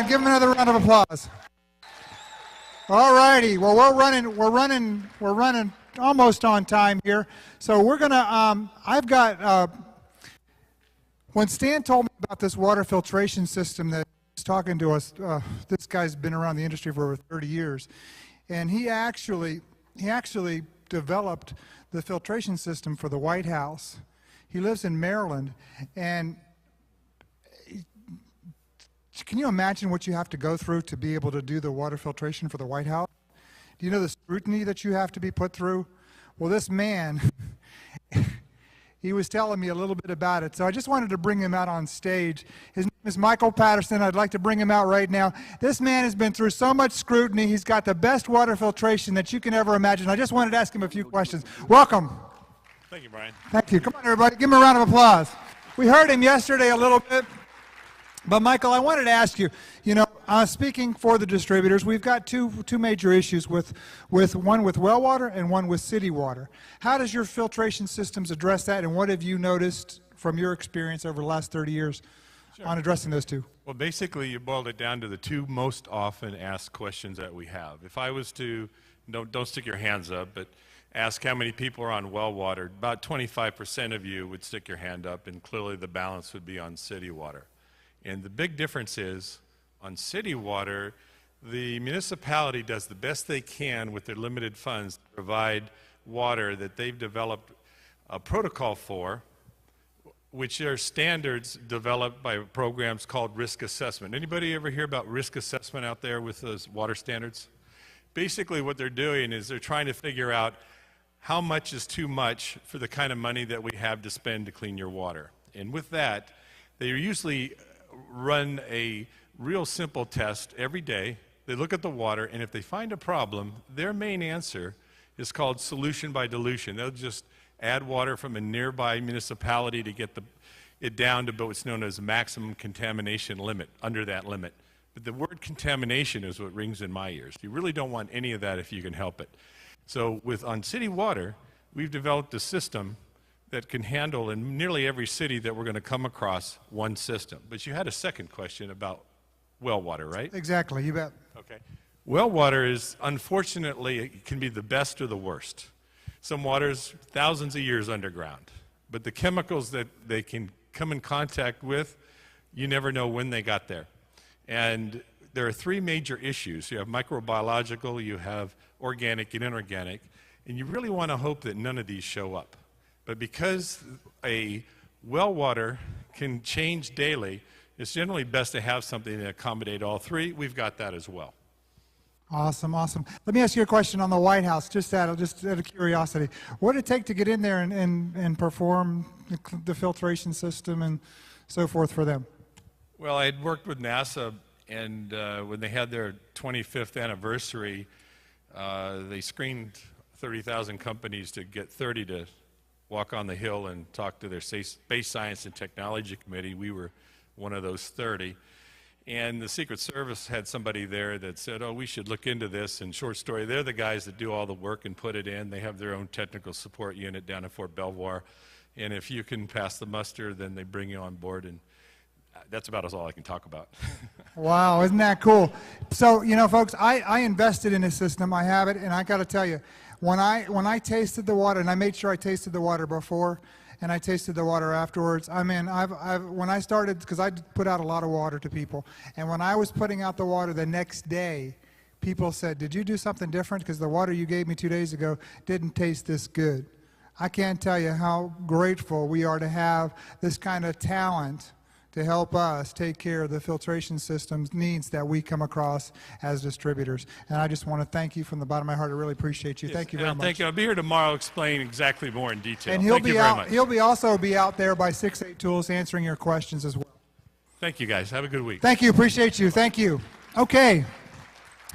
Give him another round of applause. All righty. Well, we're running almost on time here. So we're gonna. I've got. When Stan told me about this water filtration system that he's talking to us, this guy's been around the industry for over 30 years, and he actually developed the filtration system for the White House. He lives in Maryland, and can you imagine what you have to go through to be able to do the water filtration for the White House? Do you know the scrutiny that you have to be put through? Well, this man, he was telling me a little bit about it, so I just wanted to bring him out on stage. His name is Michael Patterson. I'd like to bring him out right now. This man has been through so much scrutiny. He's got the best water filtration that you can ever imagine. I just wanted to ask him a few questions. Welcome. Thank you, Brian. Thank you. Come on, everybody. Give him a round of applause. We heard him yesterday a little bit. But Michael, I wanted to ask you, speaking for the distributors, we've got two major issues with one with well water and one with city water. How does your filtration systems address that, and what have you noticed from your experience over the last 30 years on addressing those two? Well, basically, you boiled it down to the two most often asked questions that we have. If I was to, don't stick your hands up, but ask how many people are on well water, about 25% of you would stick your hand up, and clearly the balance would be on city water. And the big difference is, on city water, the municipality does the best they can with their limited funds to provide water that they've developed a protocol for, which are standards developed by programs called risk assessment. Anybody ever hear about risk assessment out there with those water standards? Basically what they're doing is they're trying to figure out how much is too much for the kind of money that we have to spend to clean your water. And with that, they usually run a real simple test every day. They look at the water, and if they find a problem, their main answer is called solution by dilution. They'll just add water from a nearby municipality to get it down to what's known as maximum contamination limit, under that limit. But the word contamination is what rings in my ears. You really don't want any of that if you can help it. So on city water, we've developed a system that can handle in nearly every city that we're going to come across one system. But you had a second question about well water, right? Exactly, you bet. Okay. Well water is, unfortunately, it can be the best or the worst. Some water's thousands of years underground, but the chemicals that they can come in contact with, you never know when they got there. And there are three major issues. You have microbiological, you have organic and inorganic, and you really want to hope that none of these show up. But because a well water can change daily, it's generally best to have something that accommodate all three. We've got that as well. Awesome, awesome. Let me ask you a question on the White House, just out of curiosity. What did it take to get in there and perform the filtration system and so forth for them? Well, I had worked with NASA, and when they had their 25th anniversary, they screened 30,000 companies to get 30 to walk on the Hill and talk to their Space Science and Technology Committee. We were one of those 30. And the Secret Service had somebody there that said, oh, we should look into this. And short story, they're the guys that do all the work and put it in. They have their own technical support unit down in Fort Belvoir. And if you can pass the muster, then they bring you on board. And that's about all I can talk about. Wow, isn't that cool? So, folks, I invested in a system. I have it, and I got to tell you, when I tasted the water, and I made sure I tasted the water before, and I tasted the water afterwards. I mean, when I started, because I put out a lot of water to people, and when I was putting out the water the next day, people said, did you do something different? Because the water you gave me 2 days ago didn't taste this good. I can't tell you how grateful we are to have this kind of talent to help us take care of the filtration systems needs that we come across as distributors. And I just want to thank you from the bottom of my heart. I really appreciate you. Yes, thank you very much. Thank you. I'll be here tomorrow explaining exactly more in detail. And he'll also be out there by 6-8 Tools answering your questions as well. Thank you, guys. Have a good week. Thank you. Appreciate you. Thank you. Okay.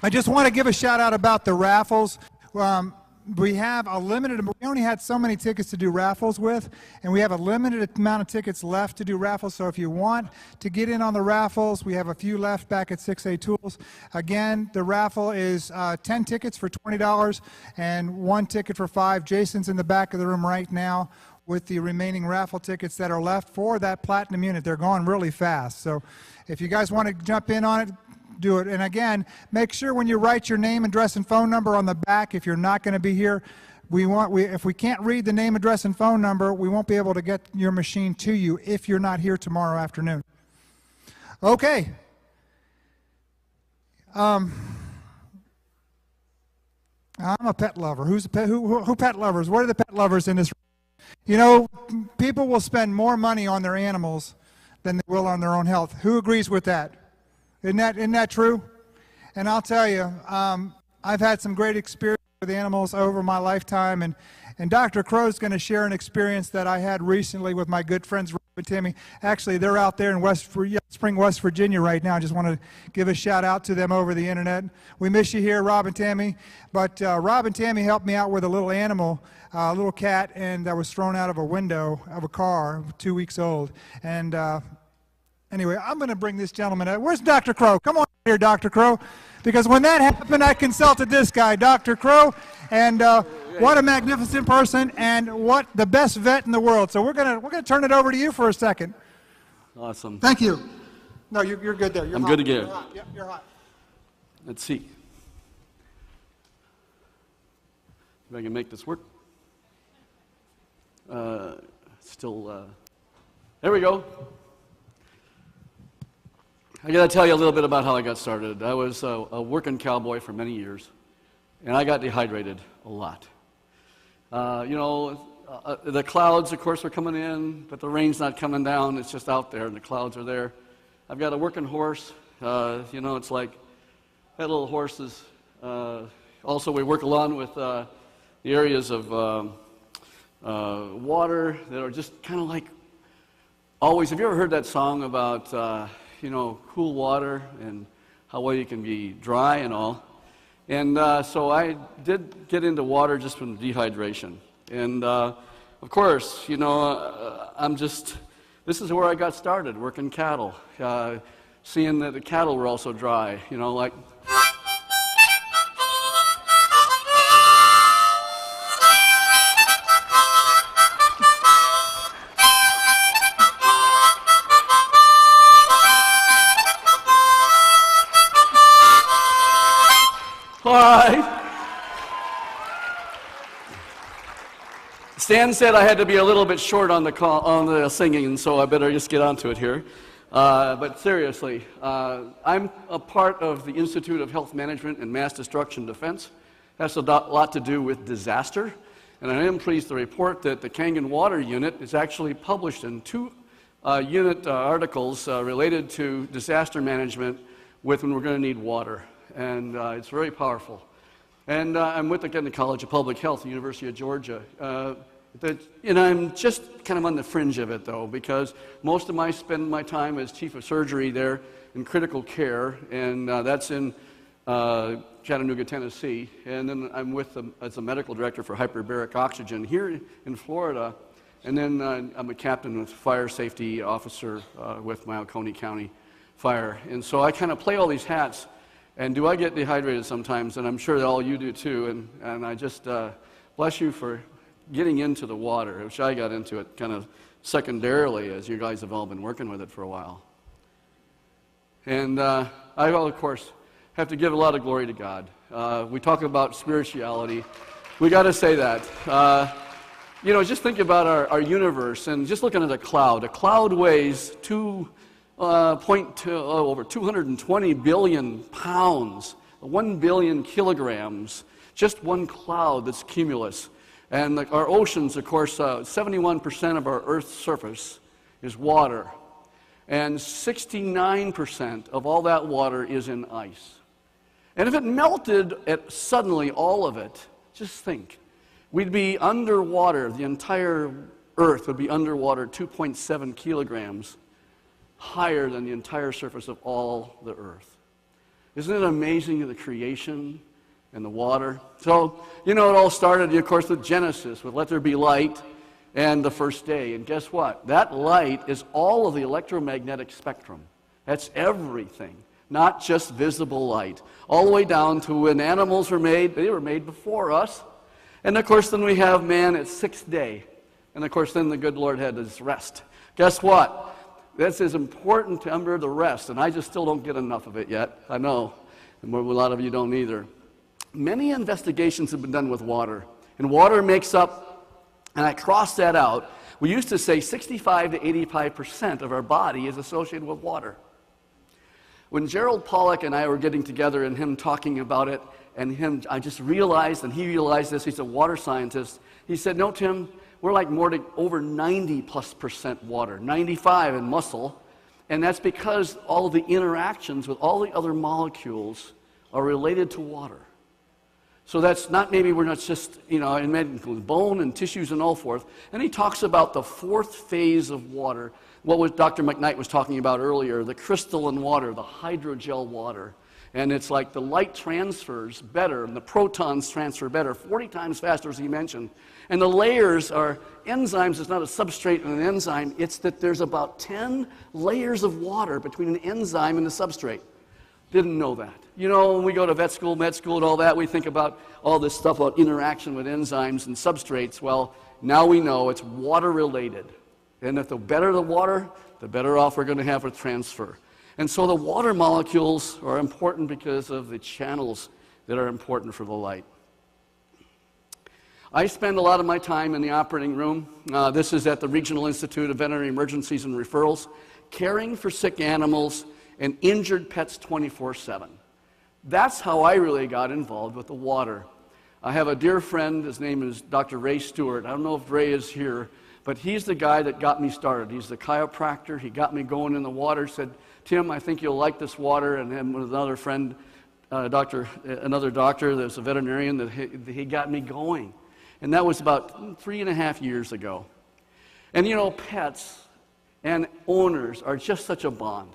I just want to give a shout out about the raffles. We have a limited, we only had so many tickets to do raffles with, and we have a limited amount of tickets left to do raffles. So if you want to get in on the raffles, we have a few left back at 6A Tools. Again, the raffle is 10 tickets for $20 and 1 ticket for $5. Jason's in the back of the room right now with the remaining raffle tickets that are left for that platinum unit. They're going really fast. So if you guys want to jump in on it, do it. And again, make sure when you write your name, address, and phone number on the back, if you're not going to be here, if we can't read the name, address, and phone number, we won't be able to get your machine to you if you're not here tomorrow afternoon. Okay. I'm a pet lover. Who pet lovers? What are the pet lovers in this room? You know, people will spend more money on their animals than they will on their own health. Who agrees with that? Isn't that true? And I'll tell you, I've had some great experience with animals over my lifetime, and Dr. Crowe is going to share an experience that I had recently with my good friends Rob and Tammy. Actually, they're out there in Spring, West Virginia right now. I just want to give a shout out to them over the internet. We miss you here, Rob and Tammy. But Rob and Tammy helped me out with a little animal, a little cat, and that was thrown out of a window of a car, 2 weeks old. And anyway, I'm going to bring this gentleman out. Where's Dr. Crowe? Come on here, Dr. Crowe. Because when that happened, I consulted this guy, Dr. Crowe, and what a magnificent person, and what the best vet in the world. So we're gonna turn it over to you for a second. Awesome. Thank you. No, you're good there. You're I'm hot. good again. You're hot. Yep, you're hot. Let's see if I can make this work. There we go. I got to tell you a little bit about how I got started. I was a working cowboy for many years, and I got dehydrated a lot. The clouds, of course, are coming in, but the rain's not coming down. It's just out there, and the clouds are there. I've got a working horse. It's like that little horse is. Also, we work along with the areas of water that are just kind of like always. Have you ever heard that song about cool water and how well you can be dry and all? And so I did get into water just from dehydration. And of course, this is where I got started, working cattle, seeing that the cattle were also dry, like. All right. Stan said I had to be a little bit short on the singing, and so I better just get onto it here. But seriously, I'm a part of the Institute of Health Management and Mass Destruction Defense. That's a lot to do with disaster, and I am pleased to report that the Kangen Water Unit is actually published in two unit articles related to disaster management with when we're going to need water. And it's very powerful. And I'm with, again, the College of Public Health, the University of Georgia. I'm just kind of on the fringe of it, though, because most of spend my time as chief of surgery there in critical care, and that's in Chattanooga, Tennessee. And then I'm with them as a medical director for hyperbaric oxygen here in Florida. And then I'm a captain with fire safety officer with Oconee County Fire. And so I kind of play all these hats. And do I get dehydrated sometimes? And I'm sure that all you do too. And I just bless you for getting into the water, which I got into it kind of secondarily, as you guys have all been working with it for a while. And I, of course, have to give a lot of glory to God. We talk about spirituality. We got to say that. Just think about our universe, and just looking at a cloud. A cloud weighs over 220 billion pounds, 1 billion kilograms, just one cloud that's cumulus. And our oceans, of course, 71% of our Earth's surface is water. And 69% of all that water is in ice. And if it melted suddenly, all of it, just think, we'd be underwater. The entire Earth would be underwater 2.7 kilograms higher than the entire surface of all the Earth. Isn't it amazing, the creation and the water? So, it all started, of course, with Genesis, with let there be light, and the first day. And guess what? That light is all of the electromagnetic spectrum. That's everything, not just visible light. All the way down to when animals were made, they were made before us. And of course, then we have man at sixth day. And of course, then the good Lord had his rest. Guess what? This is important to under the rest, and I just still don't get enough of it yet. I know, and a lot of you don't either. Many investigations have been done with water, and water makes up, and I crossed that out, we used to say 65 to 85% of our body is associated with water. When Gerald Pollack and I were getting together and him talking about it, and I just realized, and he realized this, he's a water scientist, he said, no, Tim, we're like over 90+% water, 95 in muscle, and that's because all of the interactions with all the other molecules are related to water. So that's not, maybe we're not just, in medical bone and tissues and all forth. And he talks about the fourth phase of water, what Dr. McKnight was talking about earlier, the crystalline water, the hydrogel water. And it's like the light transfers better, and the protons transfer better, 40 times faster, as he mentioned. And the layers are enzymes. It's not a substrate and an enzyme. It's that there's about 10 layers of water between an enzyme and the substrate. Didn't know that. When we go to vet school, med school, and all that, we think about all this stuff about interaction with enzymes and substrates. Well, now we know it's water-related. And if the better the water, the better off we're going to have with transfer. And so the water molecules are important because of the channels that are important for the light. I spend a lot of my time in the operating room. This is at the Regional Institute of Veterinary Emergencies and Referrals, caring for sick animals and injured pets 24/7. That's how I really got involved with the water. I have a dear friend, his name is Dr. Ray Stewart. I don't know if Ray is here, but he's the guy that got me started. He's the chiropractor. He got me going in the water, said, Tim, I think you'll like this water. And then with another friend, another doctor that's a veterinarian, that he got me going. And that was about 3.5 years ago. And pets and owners are just such a bond.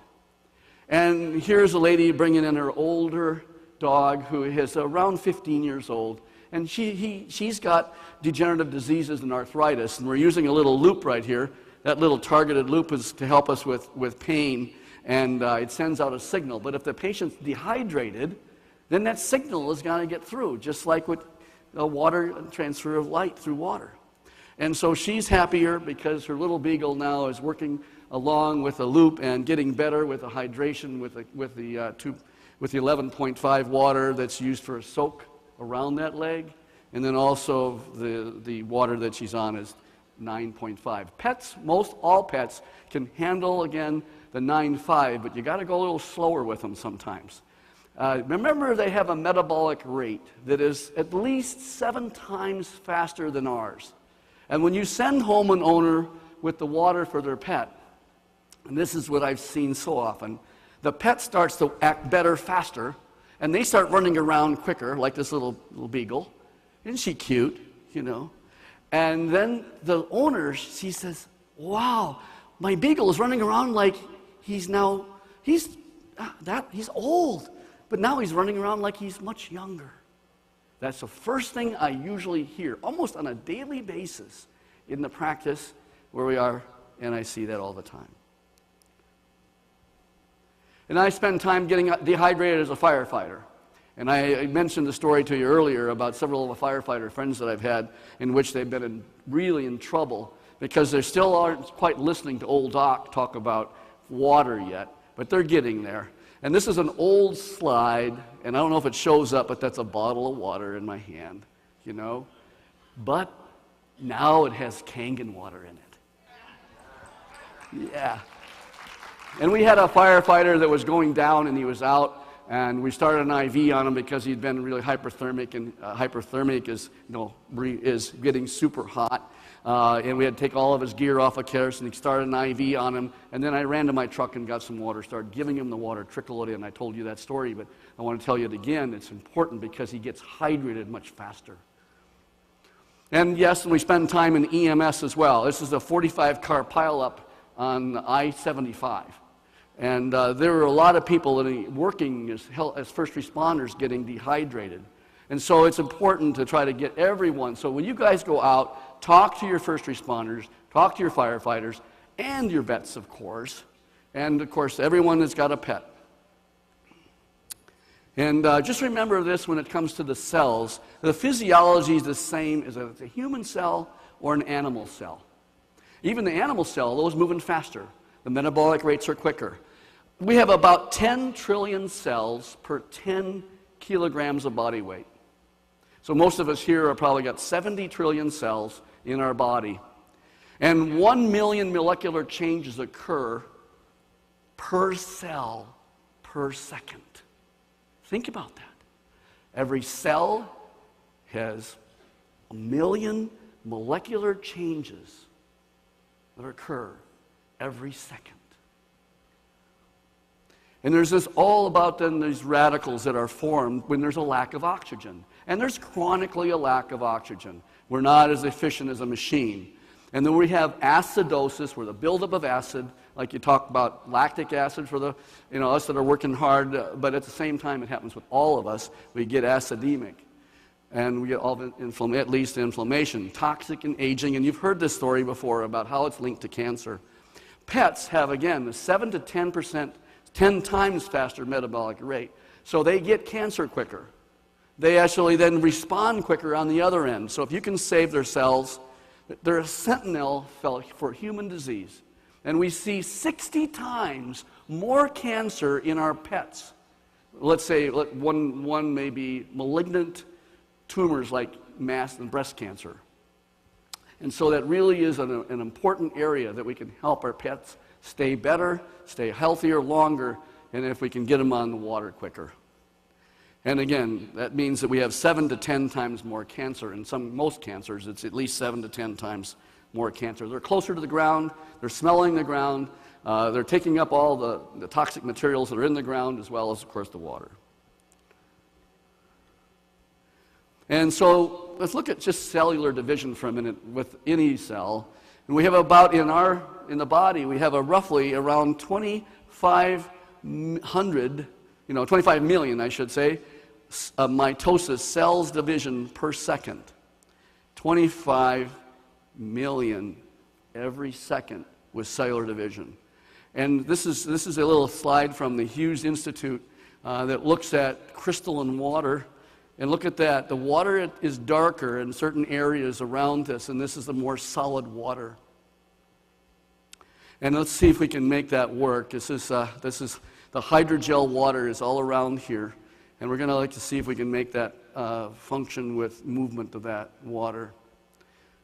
And here's a lady bringing in her older dog who is around 15 years old. And she's got degenerative diseases and arthritis. And we're using a little loop right here. That little targeted loop is to help us with pain. And it sends out a signal. But if the patient's dehydrated, then that signal is going to get through, just like with a water transfer of light through water. And so she's happier because her little beagle now is working along with a loop and getting better with the hydration with the 11.5 water that's used for a soak around that leg, and then also the water that she's on is 9.5. Pets, all pets can handle again the 9.5, but you got to go a little slower with them sometimes. Remember, they have a metabolic rate that is at least 7 times faster than ours. And when you send home an owner with the water for their pet, and this is what I've seen so often, the pet starts to act better faster, and they start running around quicker, like this little beagle. Isn't she cute, And then the owner, she says, wow, my beagle is running around like he's old, but now he's running around like he's much younger. That's the first thing I usually hear, almost on a daily basis in the practice where we are, and I see that all the time. And I spend time getting dehydrated as a firefighter. And I mentioned the story to you earlier about several of the firefighter friends that I've had in which they've been really in trouble because they still aren't quite listening to old Doc talk about water yet, but they're getting there. And this is an old slide, and I don't know if it shows up, but that's a bottle of water in my hand, But now it has Kangen water in it. Yeah. And we had a firefighter that was going down, and he was out, and we started an IV on him because he'd been really hyperthermic, and hyperthermic is, is getting super hot. And we had to take all of his gear off of Karis, and he started an IV on him. And then I ran to my truck and got some water, started giving him the water, trickle it in. I told you that story, but I want to tell you it again. It's important because he gets hydrated much faster. And yes, we spend time in EMS as well. This is a 45-car pileup on I-75. And there were a lot of people that are working as first responders getting dehydrated. And so it's important to try to get everyone. So when you guys go out, talk to your first responders, talk to your firefighters, and your vets, of course. And, of course, everyone that's got a pet. And just remember this when it comes to the cells. The physiology is the same as a human cell or an animal cell. Even the animal cell, those moving faster. The metabolic rates are quicker. We have about 10 trillion cells per 10 kilograms of body weight. So most of us here have probably got 70 trillion cells in our body. And 1 million molecular changes occur per cell per second. Think about that. Every cell has 1 million molecular changes that occur every second. And there's this all about then these radicals that are formed when there's a lack of oxygen. And there's chronically a lack of oxygen. We're not as efficient as a machine. And then we have acidosis, where the buildup of acid, like you talk about lactic acid for the, us that are working hard, but at the same time it happens with all of us, we get acidemic. And we get all it leads to inflammation, toxic and aging. And you've heard this story before about how it's linked to cancer. Pets have, again, a 7 to 10%, 10 times faster metabolic rate. So they get cancer quicker. They actually then respond quicker on the other end. So if you can save their cells, they're a sentinel for human disease. And we see 60 times more cancer in our pets. Let's say one may be malignant tumors like mass and breast cancer. And so that really is an important area that we can help our pets stay better, stay healthier longer, and if we can get them on the water quicker. And again, that means that we have 7 to 10 times more cancer. In most cancers, it's at least 7 to 10 times more cancer. They're closer to the ground, they're smelling the ground, they're taking up all the toxic materials that are in the ground, as well as, of course, the water. And so let's look at just cellular division for a minute with any cell. And we have about, in the body, we have roughly around 25 million, I should say, mitosis, cells division per second. 25 million every second with cellular division. And this is a little slide from the Hughes Institute that looks at crystalline water. And look at that. The water is darker in certain areas around this, and this is the more solid water. And let's see if we can make that work. This is the hydrogel water is all around here, and we're going to like to see if we can make that function with movement of that water.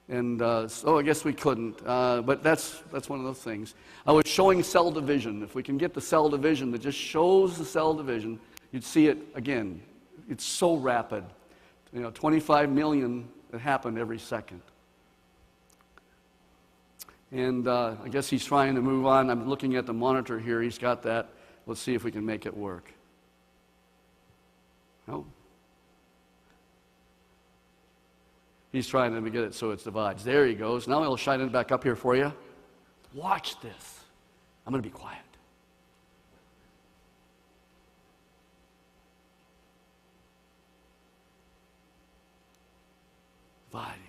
And so I guess we couldn't, but that's one of those things. I was showing cell division. If we can get the cell division that just shows the cell division, you'd see it again. It's so rapid. 25 million that happen every second. And I guess he's trying to move on. I'm looking at the monitor here. He's got that. Let's see if we can make it work. No. He's trying to get it so it divides. There he goes. Now he'll shine it back up here for you. Watch this. I'm going to be quiet. Dividing.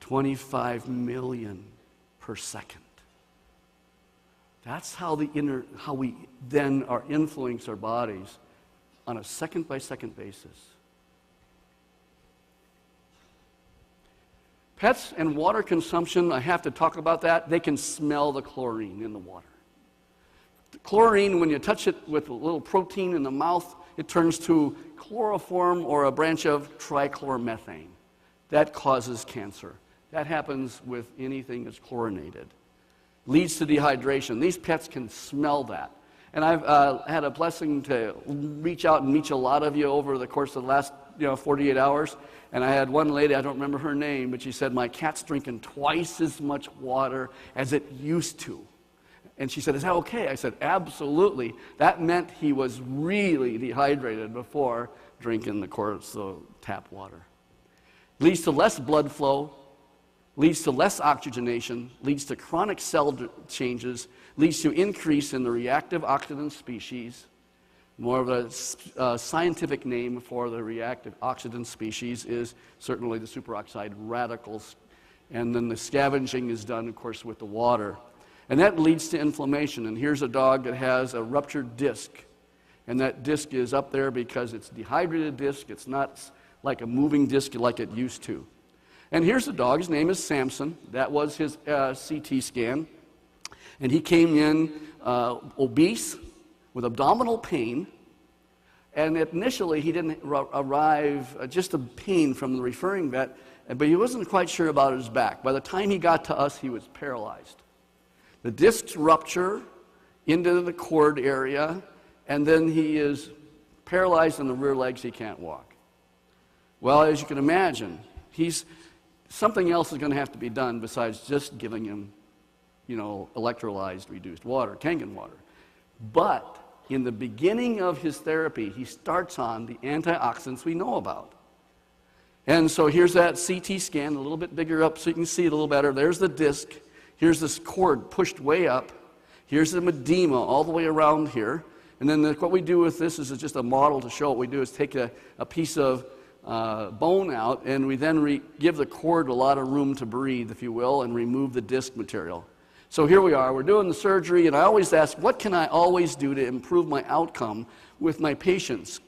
25 million per second. That's how we then influence our bodies on a second-by-second basis. Pets and water consumption, I have to talk about that. They can smell the chlorine in the water. The chlorine, when you touch it with a little protein in the mouth, it turns to chloroform or a branch of trichloromethane. That causes cancer. That happens with anything that's chlorinated. Leads to dehydration. These pets can smell that. And I've had a blessing to reach out and meet a lot of you over the course of the last 48 hours. And I had one lady, I don't remember her name, but she said, my cat's drinking twice as much water as it used to. And she said, is that okay? I said, absolutely. That meant he was really dehydrated before drinking the tap water. Leads to less blood flow, leads to less oxygenation, leads to chronic cell changes, leads to increase in the reactive oxidant species. More of a scientific name for the reactive oxidant species is certainly the superoxide radicals. And then the scavenging is done, of course, with the water. And that leads to inflammation. And here's a dog that has a ruptured disc. And that disc is up there because it's a dehydrated disc. It's not like a moving disc like it used to. And here's the dog. His name is Samson. That was his CT scan. And he came in obese with abdominal pain. And initially, he didn't arrive, just a pain from the referring vet, but he wasn't quite sure about his back. By the time he got to us, he was paralyzed. The discs rupture into the cord area, and then he is paralyzed in the rear legs. He can't walk. Well, as you can imagine, something else is going to have to be done besides just giving him, electrolyzed reduced water, Kangen water. But in the beginning of his therapy, he starts on the antioxidants we know about. And so here's that CT scan, a little bit bigger up so you can see it a little better. There's the disc. Here's this cord pushed way up. Here's the edema all the way around here. And then what we do with this is just a model to show what we do is take a piece of bone out, and we then give the cord a lot of room to breathe, if you will, and remove the disc material. So here we are, we're doing the surgery, and I always ask, what can I always do to improve my outcome with my patients?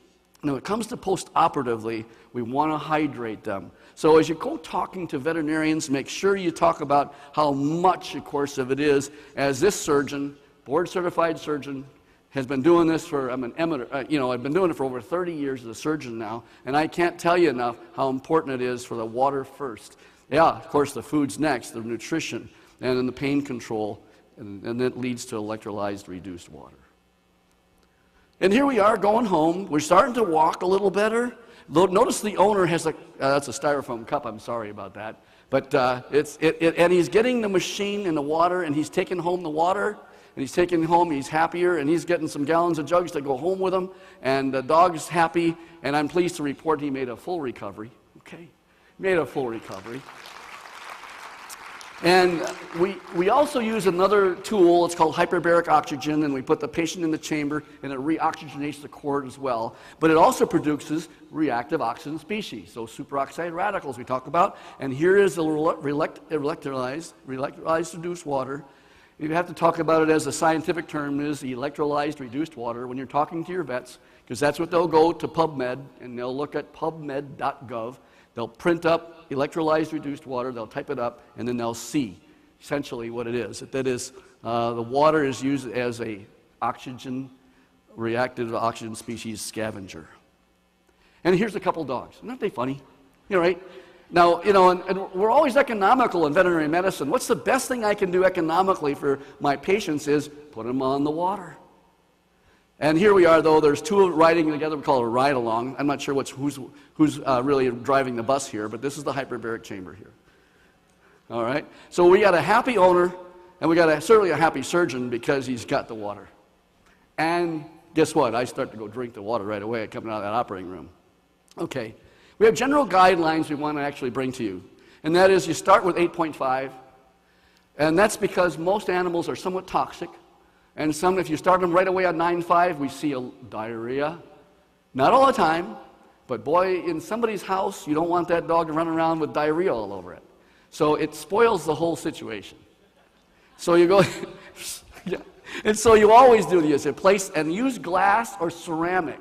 Now, when it comes to post-operatively, we want to hydrate them. So as you go talking to veterinarians, make sure you talk about how much, of course, of it is, as this surgeon, board-certified surgeon, has been doing this for, I've been doing it for over 30 years as a surgeon now, and I can't tell you enough how important it is for the water first. Yeah, of course, the food's next, the nutrition, and then the pain control, and that leads to electrolyzed reduced water. And here we are going home. We're starting to walk a little better. Notice the owner has that's a styrofoam cup, I'm sorry about that. But and he's getting the machine in the water, and he's taking home the water, and he's taking home, he's happier, and he's getting some gallons of jugs to go home with him, and the dog is happy, and I'm pleased to report he made a full recovery. Okay, made a full recovery. And we also use another tool. It's called hyperbaric oxygen, and we put the patient in the chamber, and it re-oxygenates the cord as well. But it also produces reactive oxygen species, those superoxide radicals we talk about. And here is the electrolyzed reduced water. You have to talk about it as the scientific term is electrolyzed reduced water when you're talking to your vets, because that's what they'll go to PubMed, and they'll look at pubmed.gov. They'll print up electrolyzed reduced water, they'll type it up, and then they'll see essentially what it is. That is, the water is used as a reactive oxygen species scavenger. And here's a couple dogs. Aren't they funny? Right? Now, and we're always economical in veterinary medicine. What's the best thing I can do economically for my patients is put them on the water. And here we are, though, there's two riding together, we call it a ride-along. I'm not sure who's really driving the bus here, but this is the hyperbaric chamber here. All right? So we got a happy owner, and we got certainly a happy surgeon because he's got the water. And guess what? I start to go drink the water right away coming out of that operating room. Okay. We have general guidelines we want to actually bring to you. And that is you start with 8.5, and that's because most animals are somewhat toxic. And some, if you start them right away on 9.5, we see diarrhea. Not all the time, but boy, in somebody's house, you don't want that dog to run around with diarrhea all over it. So it spoils the whole situation. So you go, yeah. And so you always do this, and use glass or ceramic.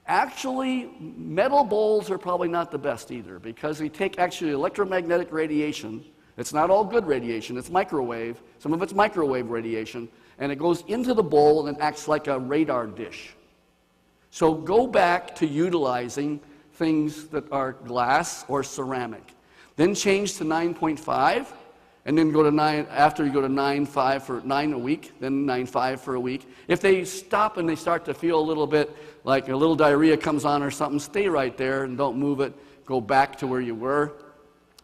Actually, metal bowls are probably not the best either, because they take actually electromagnetic radiation. It's not all good radiation, it's microwave. Some of it's microwave radiation. And it goes into the bowl and it acts like a radar dish. So go back to utilizing things that are glass or ceramic. Then change to 9.5, and then go to 9, after you go to 9.5 for 9 a week, then 9.5 for a week. If they stop and they start to feel a little bit like a little diarrhea comes on or something, stay right there and don't move it. Go back to where you were.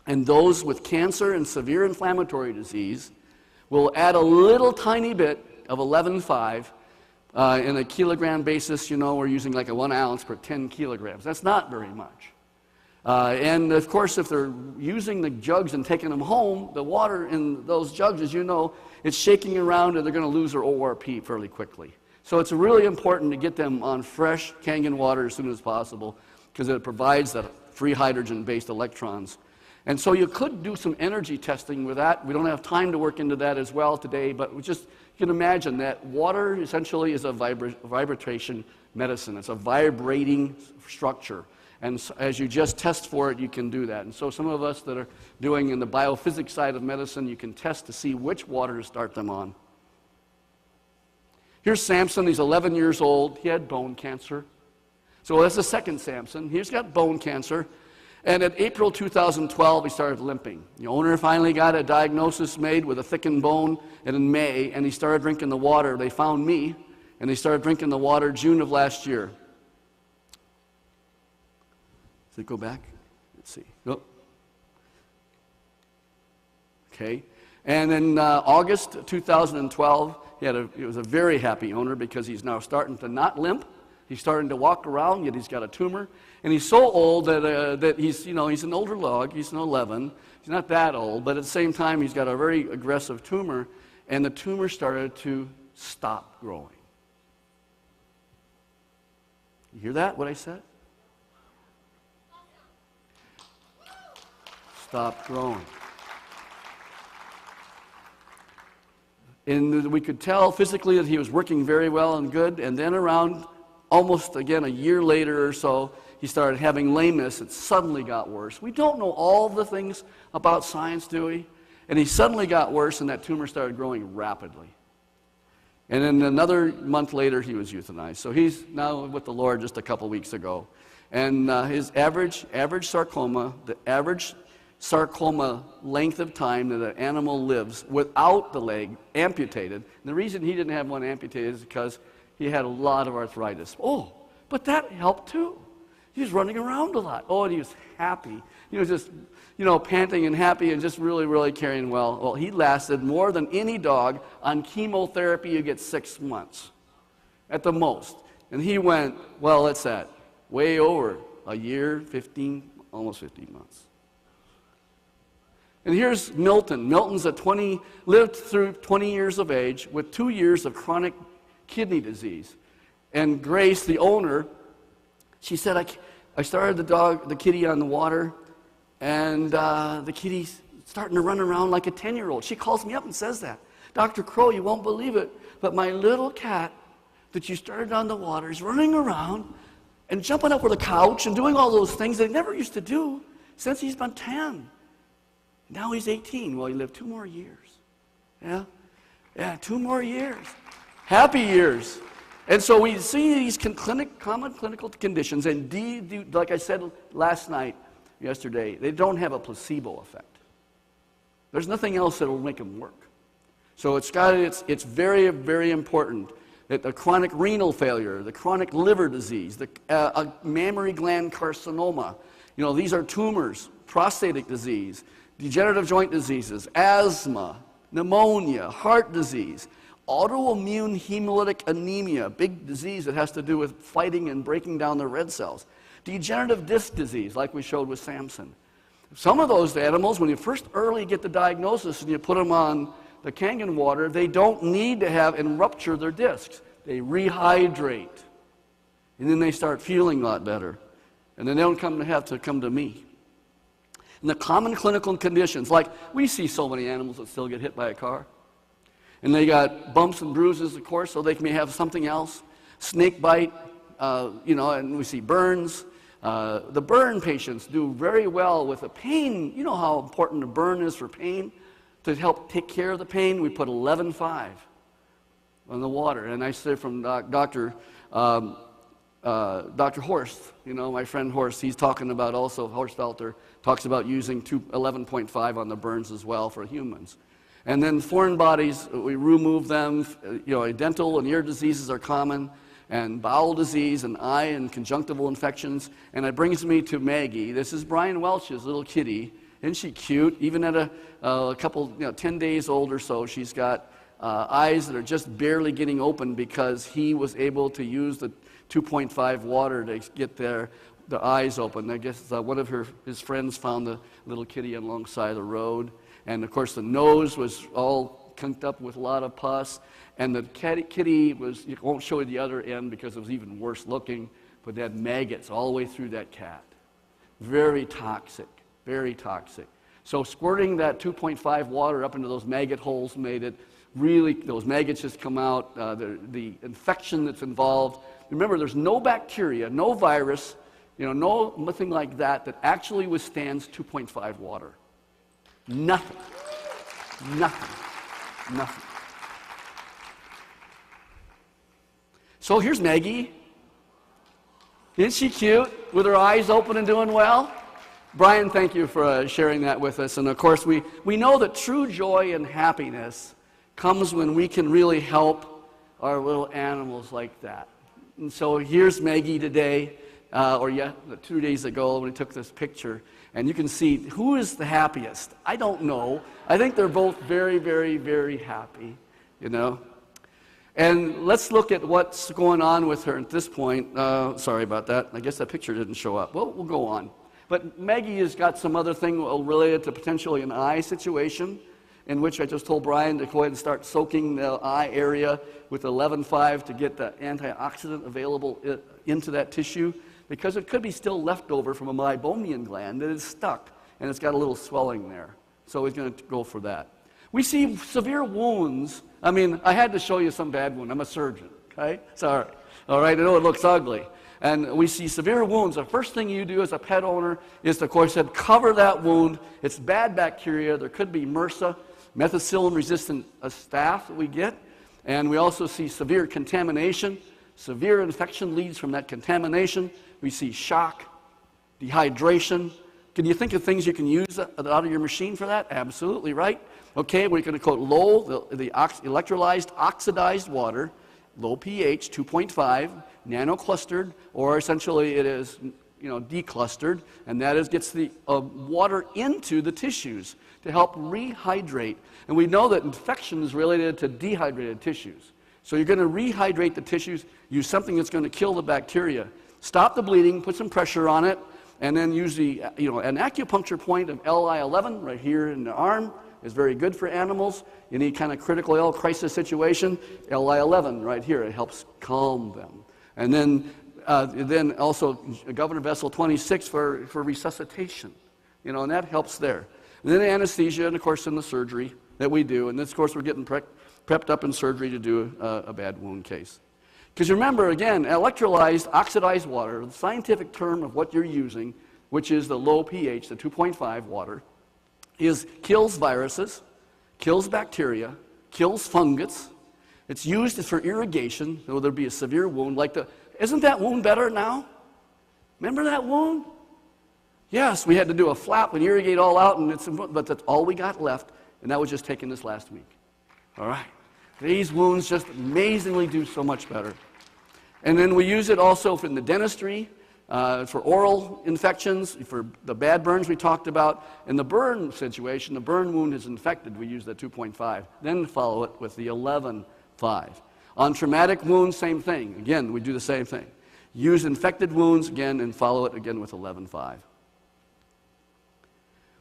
And those with cancer and severe inflammatory disease will add a little tiny bit of 11.5 in a kilogram basis. We're using like a 1 ounce per 10 kilograms. That's not very much. And of course, if they're using the jugs and taking them home, the water in those jugs, as you know, it's shaking around and they're going to lose their ORP fairly quickly. So it's really important to get them on fresh Kangen water as soon as possible, because it provides that free hydrogen-based electrons. And so you could do some energy testing with that. We don't have time to work into that as well today, but you can imagine that water essentially is a vibration medicine. It's a vibrating structure. And as you just test for it, you can do that. And so some of us that are doing in the biophysics side of medicine, you can test to see which water to start them on. Here's Samson. He's 11 years old. He had bone cancer. So that's the second Samson. He's got bone cancer. And in April 2012, he started limping. The owner finally got a diagnosis made with a thickened bone in May, and he started drinking the water. They found me, and they started drinking the water June of last year. Does it go back? Let's see. Oh. Okay. And in August 2012, he was a very happy owner because he's now starting to not limp. He's starting to walk around, yet he's got a tumor. And he's so old that he's an older log. He's an 11. He's not that old, but at the same time, he's got a very aggressive tumor, and the tumor started to stop growing. You hear that, what I said? Stop growing. And we could tell physically that he was working very well and good, and then around almost, again, a year later or so, he started having lameness. It suddenly got worse. We don't know all the things about science, do we? And he suddenly got worse, and that tumor started growing rapidly. And then another month later, he was euthanized. So he's now with the Lord just a couple weeks ago. And his average sarcoma, the average sarcoma length of time that an animal lives without the leg amputated, and the reason he didn't have one amputated is because he had a lot of arthritis. Oh, but that helped too. He was running around a lot. Oh, and he was happy. He was just, panting and happy and just really, really carrying well. Well, he lasted more than any dog. On chemotherapy, you get 6 months at the most. And he went, well, what's that? Way over a year, almost 15 months. And here's Milton. Milton's lived through 20 years of age with 2 years of chronic kidney disease. And Grace, the owner, she said, I started the kitty on the water, and the kitty's starting to run around like a 10-year-old. She calls me up and says that. Dr. Crowe, you won't believe it, but my little cat that you started on the water is running around and jumping up with a couch and doing all those things they never used to do since he's been 10. Now he's 18. Well, he lived 2 more years. Yeah? Yeah, 2 more years. Happy years. And so we see these common clinical conditions, and like I said yesterday, they don't have a placebo effect. There's nothing else that will make them work. So it's very, very important that the chronic renal failure, the chronic liver disease, a mammary gland carcinoma, these are tumors, prostatic disease, degenerative joint diseases, asthma, pneumonia, heart disease, autoimmune hemolytic anemia, big disease that has to do with fighting and breaking down the red cells, degenerative disc disease, like we showed with Samson. Some of those animals, when you first early get the diagnosis and you put them on the Kangen water, they don't need to have and rupture their discs. They rehydrate, and then they start feeling a lot better, and then they don't have to come to me. And the common clinical conditions, like we see so many animals that still get hit by a car. And they got bumps and bruises, of course, so they may have something else. Snake bite, and we see burns. The burn patients do very well with the pain. You know how important a burn is for pain? To help take care of the pain, we put 11.5 on the water. And I say from Dr. Horst, my friend Horst, he's talking about also, Horst Felter, talks about using 11.5 on the burns as well for humans. And then foreign bodies, we remove them. Dental and ear diseases are common, and bowel disease and eye and conjunctival infections. And it brings me to Maggie. This is Brian Welch's little kitty. Isn't she cute? Even at a couple, 10 days old or so, she's got eyes that are just barely getting open because he was able to use the 2.5 water to get the eyes open. I guess one of his friends found the little kitty alongside the road. And of course the nose was all conked up with a lot of pus. And the kitty I won't show you the other end because it was even worse looking, but they had maggots all the way through that cat. Very toxic, very toxic. So squirting that 2.5 water up into those maggot holes made it really, those maggots just come out, the infection that's involved. Remember, there's no bacteria, no virus nothing like that that actually withstands 2.5 water. Nothing. Nothing. Nothing. So here's Maggie. Isn't she cute with her eyes open and doing well? Brian, thank you for sharing that with us. And of course, we know that true joy and happiness comes when we can really help our little animals like that. And so here's Maggie today, 2 days ago when we took this picture. And you can see who is the happiest. I don't know. I think they're both very, very, very happy, And let's look at what's going on with her at this point. Sorry about that. I guess that picture didn't show up. Well, we'll go on. But Maggie has got some other thing related to potentially an eye situation, in which I just told Brian to go ahead and start soaking the eye area with 11.5 to get the antioxidant available into that tissue, because it could be still left over from a meibomian gland that is stuck, and it's got a little swelling there. So he's going to go for that. We see severe wounds. I mean, I had to show you some bad wound. I'm a surgeon, okay? Sorry. All right, I know it looks ugly. And we see severe wounds. The first thing you do as a pet owner is to, of course, cover that wound. It's bad bacteria. There could be MRSA, methicillin-resistant staph that we get. And we also see severe contamination. Severe infection leads from that contamination. We see shock, dehydration. Can you think of things you can use out of your machine for that? Absolutely, right? Okay, we're going to quote low, the electrolyzed oxidized water, low pH, 2.5, nanoclustered, or essentially it is, declustered, and that gets the water into the tissues to help rehydrate. And we know that infection is related to dehydrated tissues. So you're going to rehydrate the tissues, use something that's going to kill the bacteria, stop the bleeding, put some pressure on it, and then use an acupuncture point of Li11 right here in the arm is very good for animals. Any kind of critical ill crisis situation, Li11 right here, it helps calm them. And then also Governor Vessel 26 for resuscitation, and that helps there. And then anesthesia, and of course in the surgery that we do, and then of course we're getting prepped up in surgery to do a bad wound case. Because remember, again, electrolyzed oxidized water, the scientific term of what you're using, which is the low pH, the 2.5 water, kills viruses, kills bacteria, kills fungus. It's used for irrigation, so there'll be a severe wound. Isn't that wound better now? Remember that wound? Yes, we had to do a flap and irrigate all out, but that's all we got left, and that was just taken this last week. All right. These wounds just amazingly do so much better. And then we use it also in the dentistry, for oral infections, for the bad burns we talked about. In the burn situation, the burn wound is infected, we use the 2.5. Then follow it with the 11.5. On traumatic wounds, same thing. Again, we do the same thing. Use infected wounds again and follow it again with 11.5.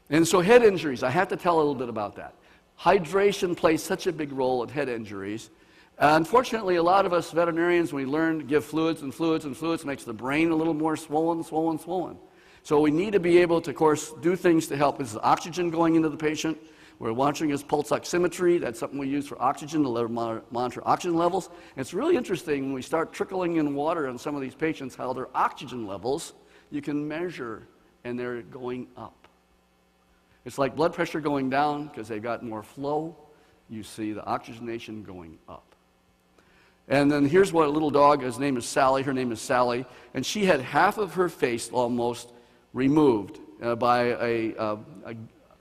And so head injuries, I have to tell a little bit about that. Hydration plays such a big role in head injuries. Unfortunately, a lot of us veterinarians, we learn to give fluids, makes the brain a little more swollen. So we need to be able to, of course, do things to help. This is oxygen going into the patient. We're watching his pulse oximetry. That's something we use for oxygen to monitor oxygen levels. And it's really interesting when we start trickling in water on some of these patients, how their oxygen levels, you can measure, and they're going up. It's like blood pressure going down because they've got more flow. You see the oxygenation going up. And then here's what a little dog, his name is Sally, her name is Sally, and she had half of her face almost removed by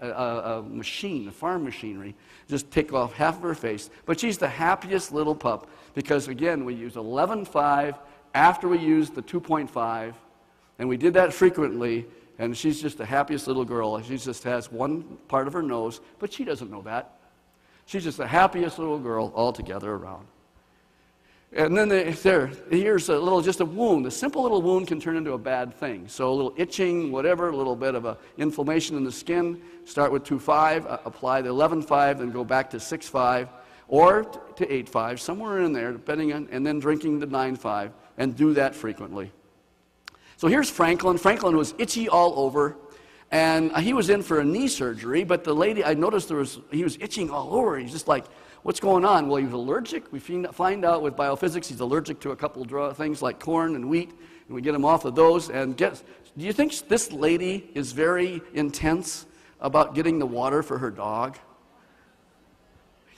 a machine, a farm machinery, just take off half of her face. But she's the happiest little pup because, again, we use 11.5 after we use the 2.5, and we did that frequently, and she's just the happiest little girl. She just has one part of her nose, but she doesn't know that. She's just the happiest little girl altogether around. And then here's just a wound. A simple little wound can turn into a bad thing. So a little itching, whatever, a little bit of a inflammation in the skin. Start with 2.5, apply the 11.5, then go back to 6.5, or to 8.5, somewhere in there, depending on, and then drinking the 9.5, and do that frequently. So here's Franklin. Franklin was itchy all over, and he was in for a knee surgery, but the lady, I noticed he was itching all over. He's just like, What's going on? Well, he was allergic. We find out with biophysics he's allergic to a couple of things like corn and wheat, and we get him off of those. And do you think this lady is very intense about getting the water for her dog?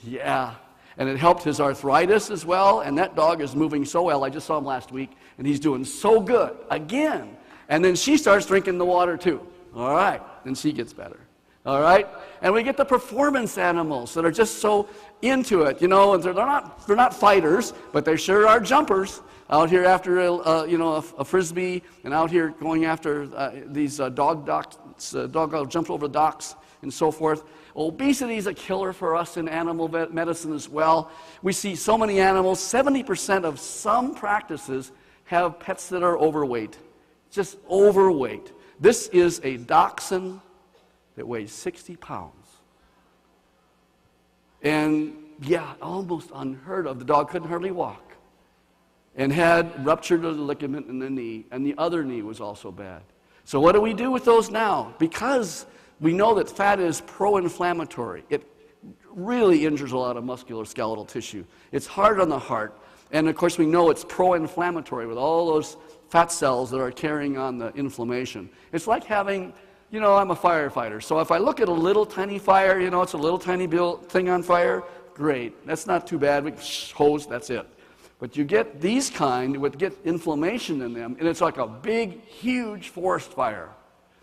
Yeah. And it helped his arthritis as well, and that dog is moving so well. I just saw him last week, and he's doing so good again. And then she starts drinking the water too. All right, and she gets better. All right, and we get the performance animals that are just so into it, you know. And they're not fighters, but they sure are jumpers out here after a frisbee, and out here going after these dog jump over the docks and so forth. Obesity is a killer for us in animal medicine as well. We see so many animals. 70% of some practices have pets that are overweight, just overweight. This is a dachshund that weighs 60 pounds. And yeah, almost unheard of. The dog couldn't hardly walk and had ruptured the ligament in the knee, and the other knee was also bad. So what do we do with those now? Because we know that fat is pro-inflammatory. It really injures a lot of musculoskeletal tissue. It's hard on the heart. And of course we know it's pro-inflammatory with all those fat cells that are carrying on the inflammation. It's like having, you know, I'm a firefighter. So if I look at a little tiny fire, you know, it's a little tiny thing on fire, great. That's not too bad. We hose, that's it. But you get these kind, would get inflammation in them, and it's like a big, huge forest fire.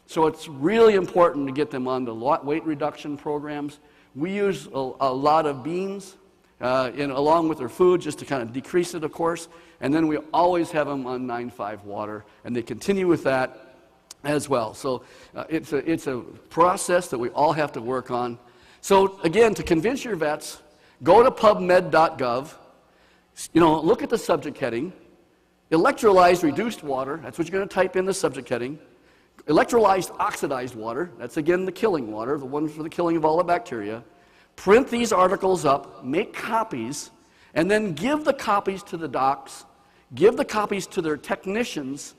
So it's really important to get them on the weight reduction programs. We use a lot of beans along with their food just to kind of decrease it, of course. And then we always have them on 9-5 water, and they continue with that as well. So it's a process that we all have to work on. So again, to convince your vets, go to pubmed.gov. You know, look at the subject heading. Electrolyzed reduced water, that's what you're going to type in the subject heading. Electrolyzed oxidized water, that's again the killing water, the one for the killing of all the bacteria. Print these articles up, make copies, and then give the copies to the docs, give the copies to their technicians,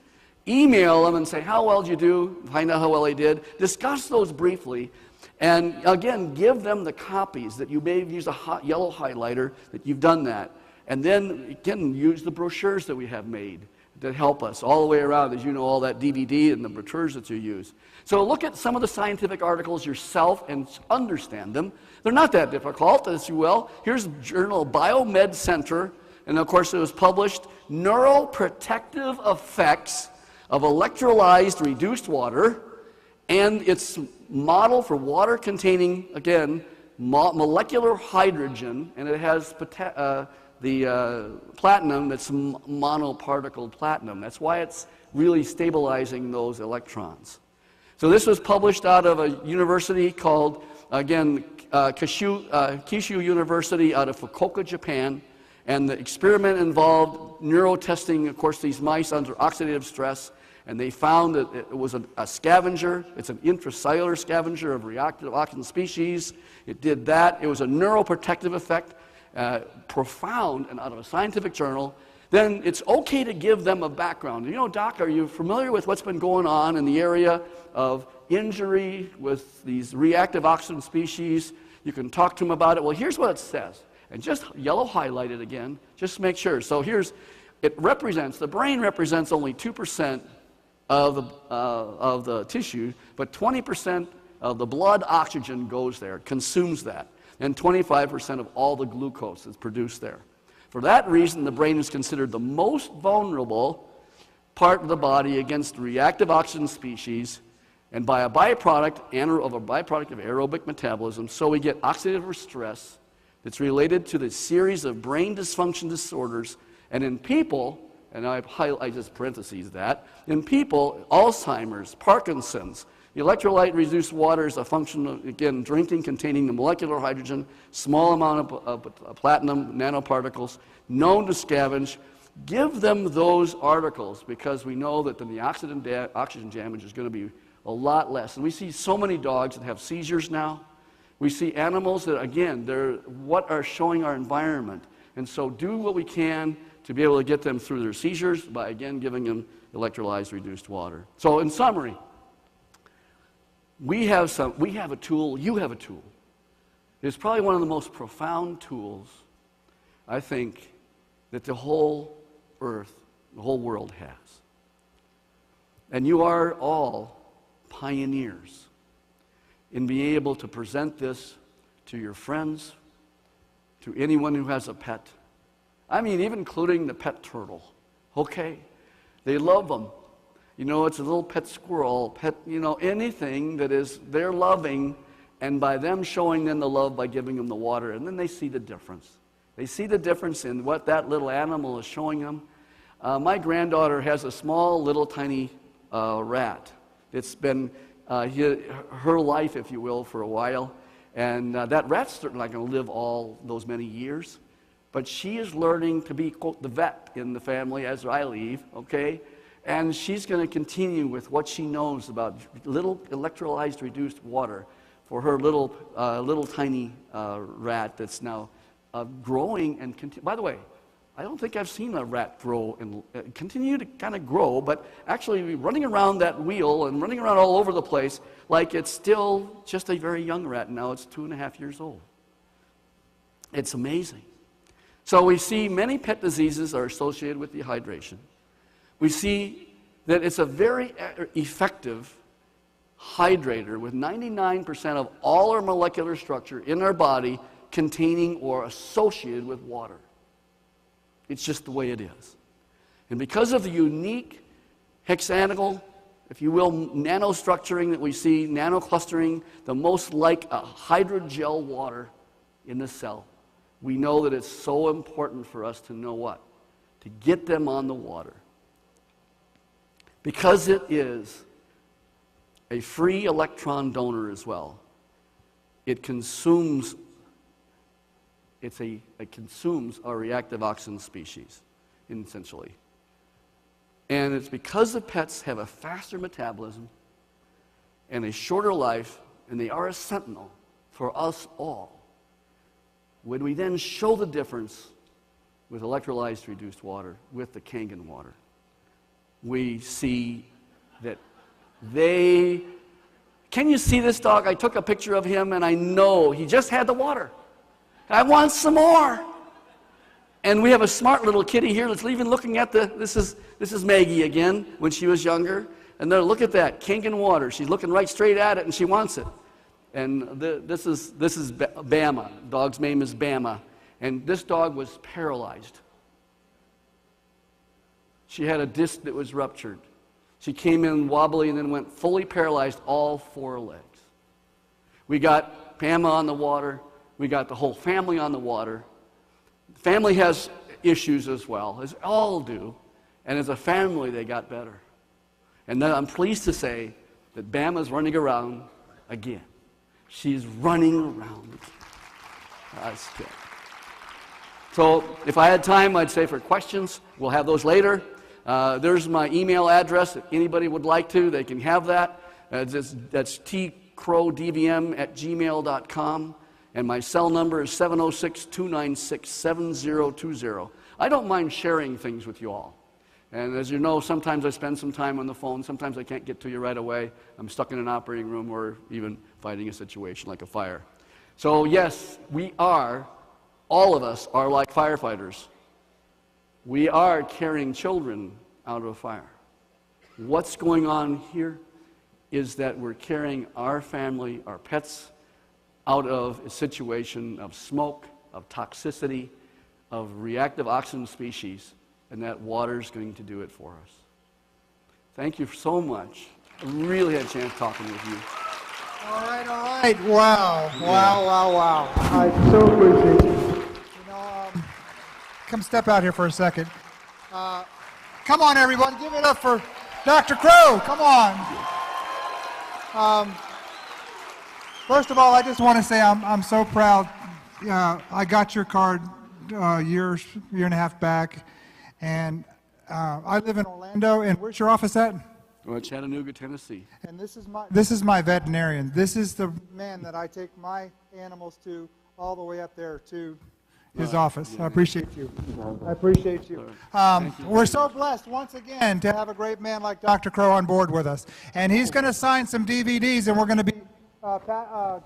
email them and say, how well did you do? Find out how well they did. Discuss those briefly, and again, give them the copies that you may have used a yellow highlighter, that you've done that. And then, again, use the brochures that we have made that help us all the way around, as you know, all that DVD and the brochures that you use. So look at some of the scientific articles yourself and understand them. They're not that difficult, as you will. Here's Journal Biomed Center, and of course it was published, Neuroprotective Effects of Electrolyzed Reduced Water, and its model for water containing, again, molecular hydrogen, and it has the platinum that's monoparticle platinum. That's why it's really stabilizing those electrons. So this was published out of a university called, again, Kyushu University out of Fukuoka, Japan. And the experiment involved neurotesting, of course, these mice under oxidative stress. And they found that it was a scavenger. It's an intracellular scavenger of reactive oxygen species. It did that. It was a neuroprotective effect. Profound, and out of a scientific journal. Then it's okay to give them a background. You know, Doc, are you familiar with what's been going on in the area of injury with these reactive oxygen species? You can talk to them about it. Well, here's what it says. And just yellow highlight it again, just to make sure. So the brain represents only 2% of the tissue, but 20% of the blood oxygen goes there, consumes that. And 25% of all the glucose is produced there. For that reason, the brain is considered the most vulnerable part of the body against reactive oxygen species, and by a byproduct of aerobic metabolism. So we get oxidative stress that's related to the series of brain dysfunction disorders. And in people, and I just parentheses that, in people, Alzheimer's, Parkinson's, the electrolyte reduced water is a function of, again, drinking containing the molecular hydrogen, small amount of platinum nanoparticles, known to scavenge. Give them those articles, because we know that then the oxygen damage is going to be a lot less. And we see so many dogs that have seizures now. We see animals that, again, they're what are showing our environment. And so do what we can to be able to get them through their seizures by, again, giving them electrolyzed reduced water. So in summary, we have a tool, you have a tool, It's probably one of the most profound tools, I think, that the whole earth, the whole world has. And you are all pioneers in being able to present this to your friends, to anyone who has a pet. I mean, even including the pet turtle. Okay? They love them. You know, it's a little pet squirrel, pet, you know, anything that is, they're loving, and by them showing them the love by giving them the water, and then they see the difference. They see the difference in what that little animal is showing them. My granddaughter has a small, little, tiny rat. It's been her life, if you will, for a while. And that rat's certainly not going to live all those many years. But she is learning to be, quote, the vet in the family as I leave, okay? And she's going to continue with what she knows about little electrolyzed reduced water for her little tiny rat that's now growing and by the way, I don't think I've seen a rat grow and continue to kind of grow, but actually running around that wheel and running around all over the place like it's still just a very young rat. Now it's 2.5 years old. It's amazing. So we see many pet diseases are associated with dehydration. We see that it's a very effective hydrator with 99% of all our molecular structure in our body containing or associated with water. It's just the way it is. And because of the unique hexagonal, if you will, nanostructuring that we see, nanoclustering, the most like a hydrogel water in the cell, we know that it's so important for us to know what? To get them on the water. Because it is a free electron donor as well, it consumes it consumes our reactive oxygen species, essentially. And it's because the pets have a faster metabolism and a shorter life, and they are a sentinel for us all. When we then show the difference with electrolyzed reduced water, with the Kangen water, we see that they... Can you see this dog? I took a picture of him, and I know he just had the water. I want some more. And we have a smart little kitty here that's even looking at this is Maggie again, when she was younger. And then look at that, Kangen water. She's looking right straight at it, and she wants it. And this is Bama. The dog's name is Bama. And this dog was paralyzed. She had a disc that was ruptured. She came in wobbly and then went fully paralyzed, all 4 legs. We got Bama on the water. We got the whole family on the water. The family has issues as well, as all do. And as a family, they got better. And then I'm pleased to say that Bama's running around again. She's running around. That's good. So if I had time, I'd say for questions, we'll have those later. There's my email address. If anybody would like to, they can have that. That's tcrowdvm@gmail.com. And my cell number is 706-296-7020. I don't mind sharing things with you all. And as you know, sometimes I spend some time on the phone. Sometimes I can't get to you right away. I'm stuck in an operating room or even fighting a situation like a fire. So yes, all of us are like firefighters. We are carrying children out of a fire. What's going on here is that we're carrying our family, our pets, out of a situation of smoke, of toxicity, of reactive oxygen species, and that water's going to do it for us. Thank you so much. I really had a chance talking with you. All right, all right. Wow, wow, wow, wow. I so appreciate you. Come step out here for a second. Come on, everyone. Give it up for Dr. Crowe. Come on. First of all, I just want to say I'm so proud. I got your card a year and a half back, and I live in Orlando. And where's your office at? We're at Chattanooga, Tennessee. And this is my veterinarian. This is the man that I take my animals to all the way up there to his office. I appreciate you. I appreciate you. We're so blessed once again to have a great man like Dr. Crowe on board with us. And he's going to sign some DVDs, and we're going to be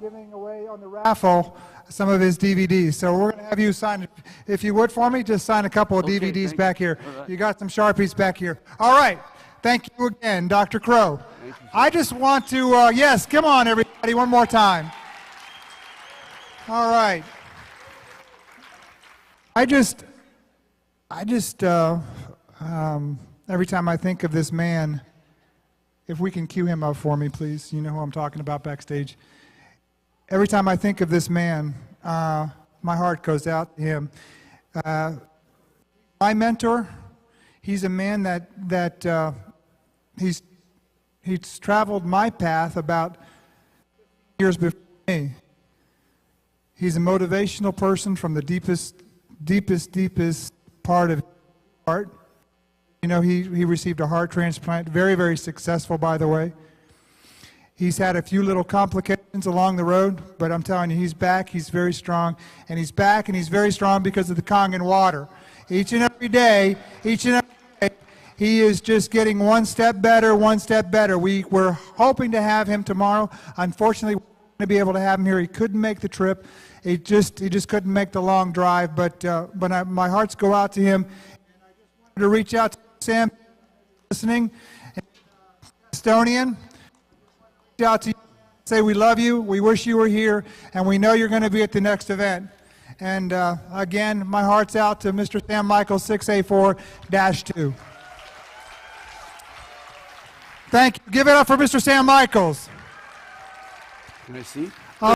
giving away on the raffle some of his DVDs. So we're going to have you sign, if you would for me, just sign a couple of Okay, DVDs thank back you. here. All right. You got some Sharpies back here. All right. Thank you again, Dr. Crowe. I just want to, yes, come on, everybody, one more time. All right. Every time I think of this man, if we can cue him up for me, please. You know who I'm talking about backstage. Every time I think of this man, my heart goes out to him. My mentor, he's a man that he's traveled my path about years before me. He's a motivational person from the deepest part of his heart. You know, he received a heart transplant, very, very successful, by the way. He's had a few little complications along the road, but I'm telling you, he's back, he's very strong, and he's back, and he's very strong because of the Kangen water. Each and every day, he is just getting one step better, one step better. We're hoping to have him tomorrow. Unfortunately, we're not going to be able to have him here. He couldn't make the trip. He just couldn't make the long drive, but my hearts go out to him. And I just wanted to reach out to Sam, listening, Estonian, reach out to you, say we love you, we wish you were here, and we know you're going to be at the next event. And again, my heart's out to Mr. Sam Michaels, 6A4-2. Thank you. Give it up for Mr. Sam Michaels. Can I see?